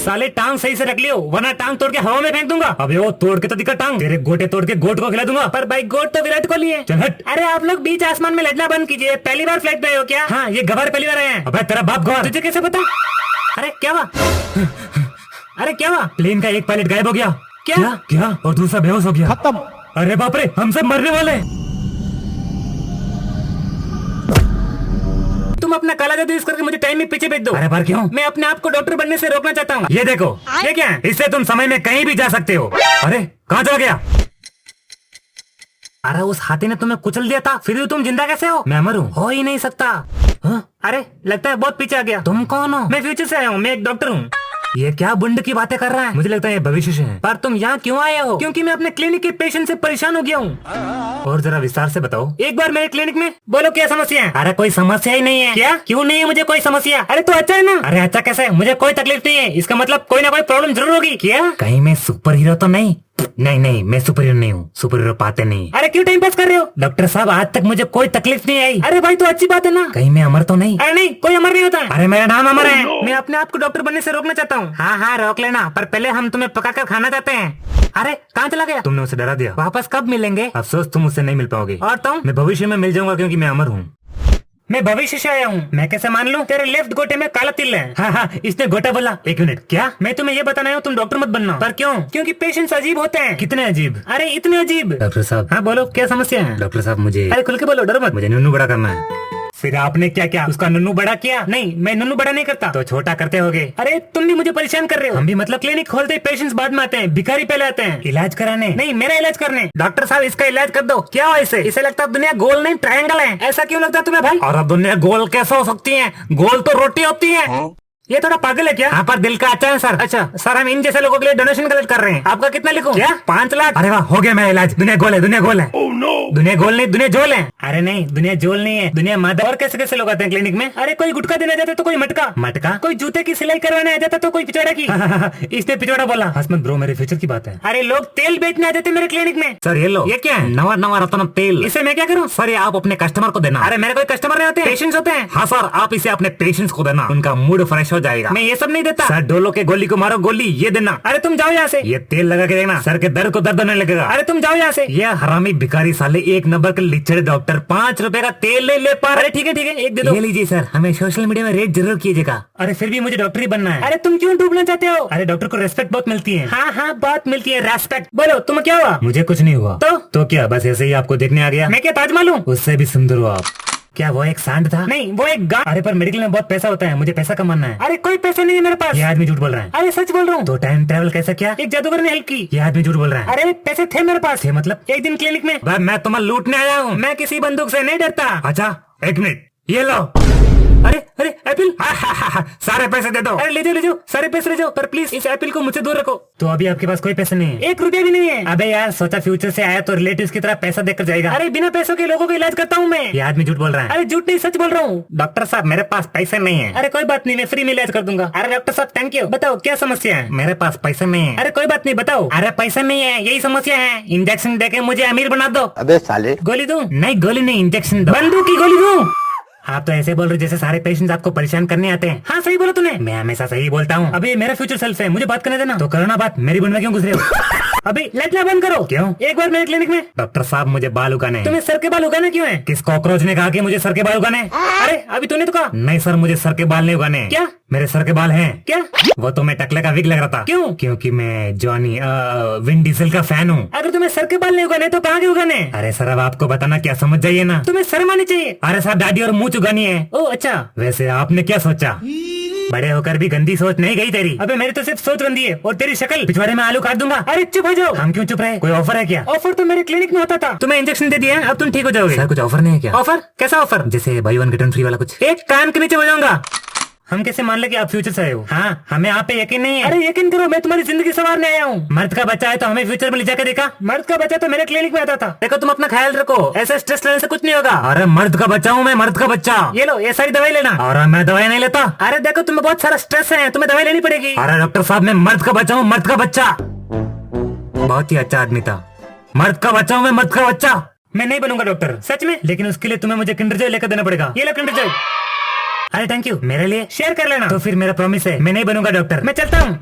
साले टांग सही से रख लियो वरना टांग तोड़ के हवा में फेंक दूंगा। अबे वो तोड़ के तो दिखा टांग, तेरे गोटे तोड़ के गोट को खिला दूंगा। पर भाई गोट तो विराट कोहली है। चल हट। अरे आप लोग बीच आसमान में लड़ना बंद कीजिए, पहली बार फ्लाइट में आए हो क्या? हाँ ये गवार पहली बार आए हैं। अबे तेरा बाप गवार, तुझे कैसे पता? अरे क्या हुआ? अरे क्या हुआ? प्लेन का एक पायलट गायब हो गया। क्या क्या? और दूसरा बेहोश हो गया। खत्म। अरे बाप रे, हम सब मरने वाले। तुम अपना काला जादू यूज करके मुझे टाइम में पीछे भेज दो। अरे बार क्यों? मैं अपने आप को डॉक्टर बनने से रोकना चाहता हूँ। ये देखो, ये क्या है? इससे तुम समय में कहीं भी जा सकते हो। अरे कहाँ चला गया? अरे उस हाथी ने तुम्हें कुचल दिया था, फिर भी तुम जिंदा कैसे हो? मैं अमर हूँ, हो ही नहीं सकता। अरे लगता है बहुत पीछे आ गया। तुम कौन हो? मैं फ्यूचर से आया हूँ, मैं एक डॉक्टर हूँ। ये क्या बुंड की बातें कर रहा है? मुझे लगता है ये भविष्य से है। पर तुम यहाँ क्यों आए हो? क्योंकि मैं अपने क्लिनिक के पेशेंट से परेशान हो गया हूँ। और जरा विस्तार से बताओ एक बार मेरे क्लिनिक में। बोलो क्या समस्या है? अरे कोई समस्या ही नहीं है। क्या? क्यों नहीं है मुझे कोई समस्या? अरे तो अच्छा है ना। अरे अच्छा कैसे? मुझे कोई तकलीफ नहीं है, इसका मतलब कोई ना कोई प्रॉब्लम जरूर होगी। क्या कहीं मैं सुपर हीरो तो नहीं? नहीं नहीं, मैं सुपर हीरो नहीं हूँ, सुपर हीरो पाते नहीं। अरे क्यों टाइम पास कर रहे हो? डॉक्टर साहब आज तक मुझे कोई तकलीफ नहीं आई। अरे भाई तो अच्छी बात है ना। कहीं मैं अमर तो नहीं? अरे नहीं, कोई अमर नहीं होता। अरे मेरा नाम अमर है। मैं अपने आप को डॉक्टर बनने से रोकना चाहता हूँ। हाँ हाँ रोक लेना, पर पहले हम तुम्हें पका कर खाना चाहते हैं। अरे कहाँ चला गया? तुमने उसे डरा दिया। वापस कब मिलेंगे? अफसोस तुम उससे नहीं मिल पाओगे। और तुम? मैं भविष्य में मिल जाऊंगा क्योंकि मैं अमर हूँ। मैं भविष्य से आया हूँ। मैं कैसे मान लूं? तेरे लेफ्ट गोटे में काला तिल है। हाँ हाँ इसने गोटा बोला। एक मिनट, क्या? मैं तुम्हें ये बताना है तुम डॉक्टर मत बनना। पर क्यों? क्योंकि पेशेंट्स अजीब होते हैं। कितने अजीब? अरे इतने अजीब। डॉक्टर साहब। हाँ बोलो क्या समस्या है? डॉक्टर साहब मुझे, अरे खुल के बोलो, डरो मत। मुझे नन्नू बड़ा करना है। फिर आपने क्या क्या उसका नन्नू बड़ा किया? नहीं मैं नन्नू बड़ा नहीं करता। तो छोटा करते होगे। अरे तुम भी मुझे परेशान कर रहे हो। हम भी मतलब क्लिनिक खोलते पेशेंट्स बाद में आते हैं, भिखारी पहले आते हैं। इलाज कराने? नहीं मेरा इलाज करने। डॉक्टर साहब इसका इलाज कर दो। क्या हो इसे? इसे लगता है दुनिया गोल नहीं ट्रायंगल है। ऐसा क्यों लगता है तुम्हें भाई? और अब दुनिया गोल कैसे हो सकती है? गोल तो रोटी होती है। ये थोड़ा पागल है क्या? हाँ पर दिल का अच्छा है सर। अच्छा सर हम इन जैसे लोगों के लिए डोनेशन कलेक्ट कर रहे हैं। आपका कितना लिखूं? क्या 5 लाख? अरे वाह हो गया मेरा इलाज। दुनिया गोल है, दुनिया गोल है। oh, no. दुनिया गोल नहीं, दुनिया जोल है। अरे नहीं दुनिया जोल नहीं है, दुनिया मादा। और कैसे कैसे लोग आते हैं क्लिनिक में? अरे कोई गुटखा देना जाता तो कोई मटका मटका, कोई जूते की सिलाई करवाने आ जाता तो कोई पिछवाड़ा की। इसने पिछवाड़ा बोला। हसमत ब्रो मेरे फ्यूचर की बात है। अरे लोग तेल बेचने आ जाते मेरे क्लिनिक में। सर ये लो। ये क्या है? नवा नवा रतन तेल। इसे मैं क्या करूँ? सर ये आप अपने कस्टमर को देना। अरे मेरे कोई कस्टमर नहीं होते, पेशेंट्स होते हैं। हाँ सर आप इसे अपने पेशेंट्स को देना, उनका मूड फ्रेश हो जाएगा। मैं ये सब नहीं देता सर। डोलो के गोली को मारो गोली, ये देना। अरे तुम जाओ यहाँ से। ये तेल लगा के देना, सर के दर्द को दर्द होने लगेगा। अरे तुम जाओ यहाँ से। ये हरामी भिखारी साले 1 नंबर के लिचड़े डॉक्टर 5 रुपए का तेल नहीं ले पा रहे। ठीक है एक दे दो। ये लीजिए सर, हमें सोशल मीडिया में रेट जरूर कीजिएगा। अरे फिर भी मुझे डॉक्टर ही बनना है। अरे तुम क्यों डूबना चाहते हो? अरे डॉक्टर को रेस्पेक्ट बहुत मिलती है। हाँ हाँ बहुत मिलती है रेस्पेक्ट। बोलो तुम क्या हुआ? मुझे कुछ नहीं हुआ। तो क्या बस ऐसे ही आपको देखने आ गया? मैं क्या ताजमहल हूँ? उससे भी सुंदर हो आप। क्या वो एक सांड था? नहीं वो एक गांव। अरे पर मेडिकल में बहुत पैसा होता है, मुझे पैसा कमाना है। अरे कोई पैसा नहीं है मेरे पास। ये आदमी झूठ बोल रहा है। अरे सच बोल रहा हूँ। तो टाइम ट्रेवल कैसा किया? एक जादूगर ने हेल्प की। ये आदमी झूठ बोल रहा है। अरे पैसे थे मेरे पास। थे मतलब? एक दिन क्लिनिक में मैं तुम्हें लूटने आया हूँ। मैं किसी बंदूक से नहीं डरता। अच्छा एक मिनट, ये लो। अरे अरे एप्पल। सारे पैसे दे दो। अरे ले जाओ सारे पैसे ले जाओ, पर प्लीज इस एप्पल को मुझसे दूर रखो। तो अभी आपके पास कोई पैसे नहीं है? 1 रुपया भी नहीं है। अबे यार सोचा फ्यूचर से आया तो रिलेटिव्स की तरह पैसा देकर जाएगा। अरे बिना पैसों के लोगों का इलाज करता हूँ मैं। ये आदमी झूठ बोल रहा है। अरे झूठ नहीं सच बोल रहा हूँ। डॉक्टर साहब मेरे पास पैसे नहीं है। अरे कोई बात नहीं, मैं फ्री में इलाज कर दूंगा। अरे डॉक्टर साहब थैंक यू। बताओ क्या समस्या है? मेरे पास पैसे नहीं है। अरे कोई बात नहीं बताओ। अरे पैसे नहीं है यही समस्या है। इंजेक्शन देके मुझे अमीर बना दो। अबे साले गोली दूं? नहीं गोली नहीं, इंजेक्शन दो। बंदूक की गोली दूं? आप तो ऐसे बोल रहे हो जैसे सारे पेशेंट्स आपको परेशान करने आते हैं। हाँ सही बोला तूने। मैं हमेशा सही बोलता हूँ। अभी मेरा फ्यूचर सेल्फ है, मुझे बात करने देना। तो करो ना बात, मेरी बुन में क्यों घुस रहे हो? अभी लटना बंद करो। क्यों? एक बार मेरे क्लिनिक में। डॉक्टर साहब मुझे बाल उगाने। तुम्हें सर के बाल उगाने क्यों है? किस कॉकरोच ने कहा कि मुझे सर के बाल उगाने? अरे अभी तूने तो कहा। नहीं सर मुझे सर के बाल नहीं उगाने। क्या? मेरे सर के बाल हैं। क्या? वो तो मैं टकले का विग लग रहा था। क्यों? क्योंकि मैं जॉनी विन डीजल का फैन हूँ। अगर तुम्हें सर के बाल नहीं उगाने तो कहाँ के उगाने? अरे सर अब आपको बताना क्या, समझ जाइए ना। तुम्हें शर्म आनी चाहिए। अरे सर दाढ़ी और मूंछ उगानी है। ओ अच्छा। वैसे आपने क्या सोचा? बड़े होकर भी गंदी सोच नहीं गई तेरी। अबे मेरी तो सिर्फ सोच गंदी है और तेरी शक्ल। पिछवाड़े में आलू काट दूंगा। अरे चुप हो जाओ। हम क्यों चुप रहे? कोई ऑफर है क्या? ऑफर तो मेरे क्लिनिक में होता था। तुम्हें इंजेक्शन दे दिया, अब तुम ठीक हो जाओगे। सर कुछ ऑफर नहीं है क्या? ऑफर? कैसा ऑफर? जैसे बाय 1 गेट 1 फ्री वाला कुछ। एक कान के नीचे हो जाऊंगा। हम कैसे मान ले कि आप फ्यूचर से आए हो? हाँ हमें आप पे यकीन नहीं है। अरे यकीन करो, मैं तुम्हारी जिंदगी संवारने आया हूँ। मर्द का बच्चा है तो हमें फ्यूचर में ले जाकर देखा। मर्द का बच्चा तो मेरे क्लिनिक में आता था। देखो तुम अपना ख्याल रखो, ऐसे स्ट्रेस लेने से कुछ नहीं होगा। अरे मर्द का बच्चा हूँ मैं, मर्द का बच्चा। ये लो ये सारी दवाई लेना। और मैं दवाई नहीं लेता। अरे देखो तुम्हें बहुत सारा स्ट्रेस है, तुम्हें दवाई लेनी पड़ेगी। अरे डॉक्टर साहब मैं मर्द का बच्चा हूँ, मर्द का बच्चा। बहुत ही अच्छा आदमी था। मर्द का बच्चा हूँ मैं, मर्द का बच्चा। मैं नहीं बनूंगा डॉक्टर सच में, लेकिन उसके लिए तुम्हें मुझे किंडर जॉय लेकर देना पड़ेगा। ये लो किंडर जॉय। अरे थैंक यू, मेरे लिए शेयर कर लेना। तो फिर मेरा प्रॉमिस है, मैं नहीं बनूंगा डॉक्टर, मैं चलता हूँ।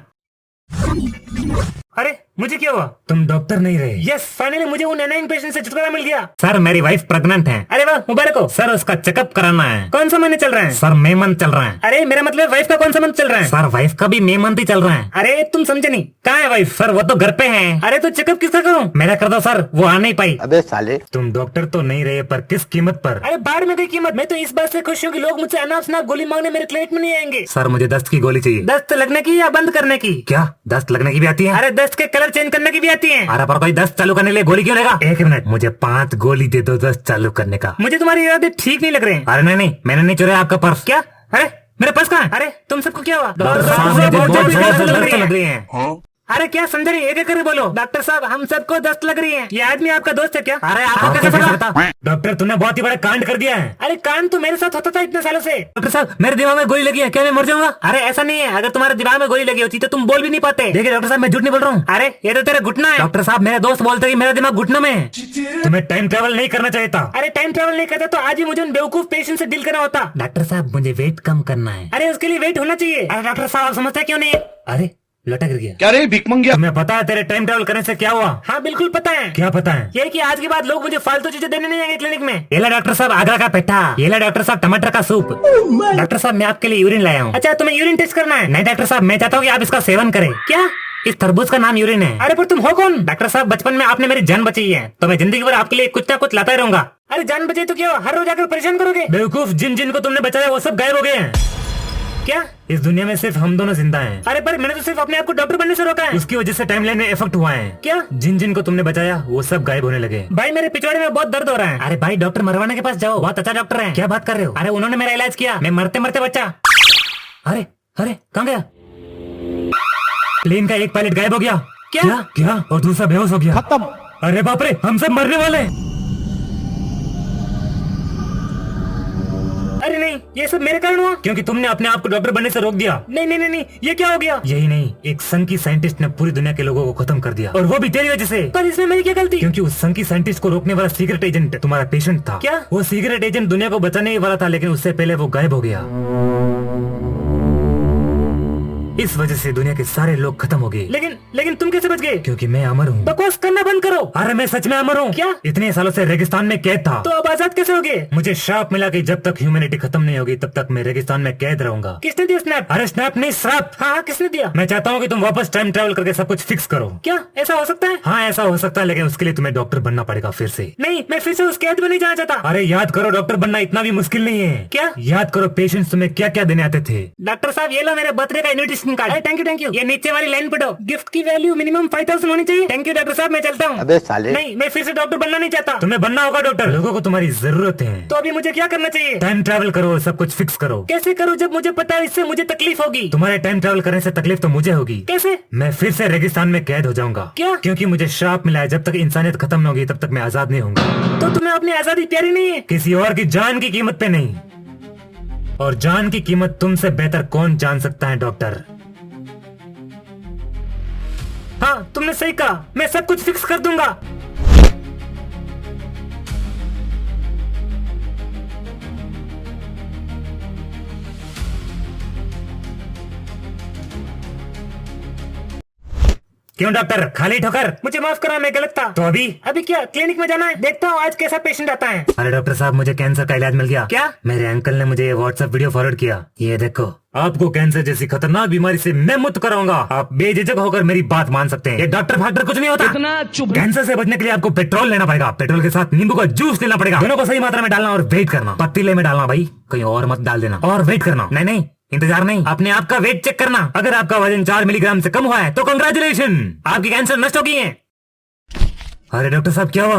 अरे मुझे क्या हुआ? तुम डॉक्टर नहीं रहे। यस, फाइनली मुझे वो नैनाइंग पेशेंट से छुटकारा मिल गया। सर मेरी वाइफ प्रेग्नेंट है। अरे वाह, मुबारक हो। सर उसका चेकअप कराना है। कौन सा महीने चल रहा है? सर मई मंथ चल रहा है। अरे मेरा मतलब वाइफ का कौन सा मंथ चल रहा है? सर वाइफ का भी मई मंथ ही चल रहा है। अरे तुम समझे नहीं। कहाँ है वाइफ? सर वो तो घर पे है। अरे तो चेकअप किसका करूँ? मेरा कर दो सर, वो आ नहीं पाई। अबे साले, तुम डॉक्टर तो नहीं रहे, पर किस कीमत पर? अरे बाढ़ में गई कीमत। मैं तो इस बात से खुश हूँ कि लोग मुझसे अनाप शनाप गोली मांगने मेरे क्लिनिक में नहीं आएंगे। सर मुझे दस्त की गोली चाहिए। दस्त लगने की या बंद करने की? क्या दस्त लगने की भी आती है? अरे दस्त के कलर चेंज करने की भी आती है। अरे पर कोई दस्त चालू करने के लिए गोली क्यों लेगा? एक मिनट, मुझे 5 गोली दे दो दस्त चालू करने का। मुझे तुम्हारे इरादे ठीक नहीं लग रहे हैं। अरे नहीं, मैंने नहीं चुराया आपका पर्स। क्या? अरे मेरे पर्स कहाँ है? अरे तुम सबको क्या हुआ? डॉक्टर साहब, मुझे बहुत ज्यादा दस्त लग रही है। अरे क्या समझ रही? एक एक करके बोलो। डॉक्टर साहब हम सबको दस्त लग रही है। ये आदमी आपका दोस्त है क्या? अरे आपको कैसे पता? डॉक्टर तूने बहुत ही बड़ा कांड कर दिया है। अरे कांड तो मेरे साथ होता था इतने सालों से। डॉक्टर साहब मेरे दिमाग में गोली लगी है, क्या मैं मर जाऊंगा? अरे ऐसा नहीं है, अगर तुम्हारे दिमाग में गोली लगी होती तो तुम बोल भी नहीं पाते। देखिए डॉक्टर साहब मैं झूठ नहीं बोल रहा हूँ। अरे ये तो तेरा घुटना है। डॉक्टर साहब मेरे दोस्त बोलते मेरा दिमाग घुटनों में है। तुम्हें टाइम ट्रेवल नहीं करना चाहिए था। अरे टाइम ट्रेवल नहीं करता तो आज ही मुझे उन बेवकूफ पेशेंट से डील करना होता। डॉक्टर साहब मुझे वेट कम करना है। अरे उसके लिए वेट होना चाहिए। अरे डॉक्टर साहब आप समझते क्यों नहीं? अरे लटक गया। क्या रे भिकमंगिया? तुम्हें पता है तेरे टाइम ट्रेवल करने से क्या हुआ? हाँ बिल्कुल पता है। क्या पता है? ये कि आज के बाद लोग मुझे फालतू चीजें देने नहीं आएंगे क्लिनिक में। ये ला डॉक्टर साहब आगरा का पेठा। ये ला डॉक्टर साहब टमाटर का सूप। डॉक्टर साहब मैं आपके लिए यूरिन लाया हूँ। अच्छा तुम्हें यूरिन टेस्ट करना है? नहीं डॉक्टर साहब मैं चाहता हूँ कि आप इसका सेवन करें। क्या? इस तरबूज का नाम यूरिन है। अरे पर तुम हो कौन? डॉक्टर साहब बचपन में आपने मेरी जान बचाई है, तो मैं जिंदगी भर आपके लिए कुछ ना कुछ लाता ही रहूंगा। अरे जान बचाई तो क्या हर रोज आकर परेशान करोगे? बेवकूफ, जिन जिन को तुमने बचाया वो सब गायब हो गए हैं। क्या? इस दुनिया में सिर्फ हम दोनों जिंदा हैं। अरे पर मैंने तो सिर्फ अपने आप को डॉक्टर बनने से रोका है। उसकी वजह से टाइमलाइन में इफेक्ट हुआ है। क्या? जिन जिन को तुमने बचाया वो सब गायब होने लगे। भाई मेरे पिछवाड़े में बहुत दर्द हो रहा है। अरे भाई डॉक्टर मरवाना के पास जाओ, बहुत अच्छा डॉक्टर है। क्या बात कर रहे हो? अरे उन्होंने मेरा इलाज किया, मैं मरते मरते बच्चा। अरे अरे कहाँ गया? प्लेन का एक पायलट गायब हो गया। क्या? क्या? और दूसरा बेहोश हो गया। खत्म। अरे बाप रे, हम सब मरने वाले हैं। अरे नहीं, ये सब मेरे कारण हुआ क्योंकि तुमने अपने आप को डॉक्टर बनने से रोक दिया। नहीं नहीं नहीं नहीं, ये क्या हो गया? यही नहीं, एक संघ की साइंटिस्ट ने पूरी दुनिया के लोगों को खत्म कर दिया, और वो भी तेरी वजह से। पर इसमें मेरी क्या गलती? क्योंकि उस संघ की साइंटिस्ट को रोकने वाला सीक्रेट एजेंट तुम्हारा पेशेंट था। क्या? वो सीक्रेट एजेंट दुनिया को बचाने ही वाला था, लेकिन उससे पहले वो गायब हो गया। इस वजह से दुनिया के सारे लोग खत्म हो गए। लेकिन तुम कैसे बच गए? क्योंकि मैं अमर हूँ। बकवास करना बंद करो। अरे मैं सच में अमर हूँ। क्या? इतने सालों से रेगिस्तान में कैद था, तो अब आजाद कैसे हो गए? मुझे श्राप मिला कि जब तक ह्यूमैनिटी खत्म नहीं होगी तब तक मैं रेगिस्तान में कैद रहूंगा। किसने दिया स्नैप? अरे स्नैप नहीं, श्राप। हाँ किसने दिया? मैं चाहता हूँ कि तुम वापस टाइम ट्रेवल करके सब कुछ फिक्स करो। क्या ऐसा हो सकता है? हाँ ऐसा हो सकता है, लेकिन उसके लिए तुम्हें डॉक्टर बनना पड़ेगा फिर से। नहीं, मैं फिर से उस कैद में नहीं जाना चाहता। अरे याद करो, डॉक्टर बनना इतना भी मुश्किल नहीं है। क्या? याद करो पेशेंट्स तुम्हें क्या क्या देने आते थे। डॉक्टर साहब ये लो मेरे बर्थडे का invitation card. Thank you thank you. ये नीचे वाली लाइन पढ़ो, गिफ्ट की वैल्यू मिनिमम 5000 होनी चाहिए। थैंक यू डॉक्टर साहब, मैं चलता हूँ। अबे साले, नहीं, मैं फिर से डॉक्टर बनना नहीं चाहता। तुम्हें बनना होगा डॉक्टर, लोगों को तुम्हारी जरूरत है। तो अभी मुझे क्या करना चाहिए? टाइम ट्रैवल करो और सब कुछ फिक्स करो। कैसे करो जब मुझे पता है इससे मुझे तकलीफ होगी? तुम्हारे टाइम ट्रैवल करने से तकलीफ तो मुझे होगी। कैसे? मैं फिर से रेगिस्तान में कैद हो जाऊंगा। क्या? क्योंकि मुझे श्राप मिला है, जब तक इंसानियत खत्म न होगी तब तक मैं आजाद नहीं होऊंगा। तो तुम्हें अपनी आजादी प्यारी नहीं है? किसी और की जान की कीमत पे नहीं, और जान की कीमत तुमसे बेहतर कौन जान सकता है डॉक्टर। हाँ तुमने सही कहा, मैं सब कुछ फिक्स कर दूंगा। क्यों डॉक्टर, खाली ठोकर? मुझे माफ करा, मैं गलत था। तो अभी क्या क्लिनिक में जाना है? देखता हूँ आज कैसा पेशेंट आता है। अरे डॉक्टर साहब मुझे कैंसर का इलाज मिल गया। क्या? मेरे अंकल ने मुझे ये व्हाट्सएप वीडियो फॉरवर्ड किया, ये देखो। आपको कैंसर जैसी खतरनाक बीमारी से मैं मुक्त कराऊंगा। आप बेझिझक होकर मेरी बात मान सकते हैं। ये डॉक्टर फैक्टर कुछ नहीं होता। इतना चुप। कैंसर से बचने के लिए आपको पेट्रोल लेना पड़ेगा, पेट्रोल के साथ नींबू का जूस लेना पड़ेगा। दोनों को सही मात्रा में डालना और वेट करना। पतीले में डालना भाई, कहीं और मत डाल देना। और वेट करना, नहीं इंतजार नहीं, अपने आप का वेट चेक करना। अगर आपका वजन 4 मिलीग्राम से कम हुआ है तो कंग्रेचुलेशन, आपकी कैंसर नष्ट हो गई है। अरे डॉक्टर साहब क्या हुआ?